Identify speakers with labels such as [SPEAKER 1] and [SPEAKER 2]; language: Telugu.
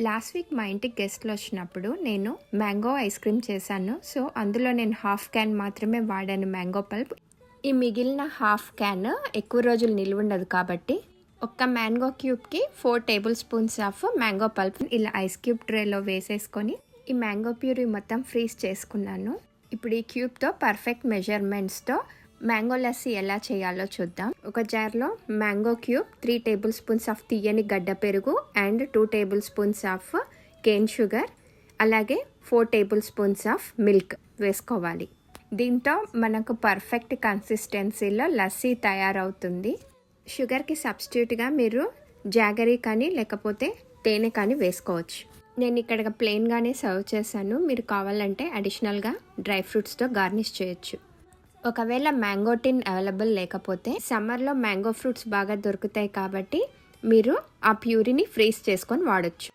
[SPEAKER 1] లాస్ట్ వీక్ మా ఇంటికి గెస్ట్లు వచ్చినప్పుడు నేను మ్యాంగో ఐస్ క్రీమ్ చేశాను. సో అందులో నేను హాఫ్ క్యాన్ మాత్రమే వాడాను మ్యాంగో పల్ప్. ఈ మిగిలిన హాఫ్ క్యాన్ ఎక్కువ రోజులు నిల్వ ఉండదు కాబట్టి ఒక్క మ్యాంగో క్యూబ్కి 4 tablespoons of mango pulp ఇలా ఐస్ క్యూబ్ ట్రేలో వేసేసుకొని ఈ మ్యాంగో ప్యూరీ మొత్తం ఫ్రీజ్ చేసుకున్నాను. ఇప్పుడు ఈ క్యూబ్తో పర్ఫెక్ట్ మెజర్మెంట్స్తో మ్యాంగో లస్సీ ఎలా చేయాలో చూద్దాం. ఒక జార్లో mango cube, 3 tablespoons of తీయని గడ్డ పెరుగు and 2 tablespoons of cane sugar, అలాగే 4 టేబుల్ స్పూన్స్ ఆఫ్ మిల్క్ వేసుకోవాలి. దీంతో మనకు పర్ఫెక్ట్ కన్సిస్టెన్సీలో లస్సీ తయారవుతుంది. షుగర్కి సబ్స్టిట్యూట్గా మీరు జాగరీ కానీ లేకపోతే తేనె కానీ వేసుకోవచ్చు. నేను ఇక్కడ ప్లెయిన్గానే సర్వ్ చేశాను. మీరు కావాలంటే అడిషనల్గా డ్రై ఫ్రూట్స్తో గార్నిష్ చేయొచ్చు. ఒకవేళ మ్యాంగో టిన్ అవైలబుల్ లేకపోతే సమ్మర్లో మ్యాంగో ఫ్రూట్స్ బాగా దొరుకుతాయి కాబట్టి మీరు ఆ ప్యూరీని ఫ్రీజ్ చేసుకొని వాడచ్చు.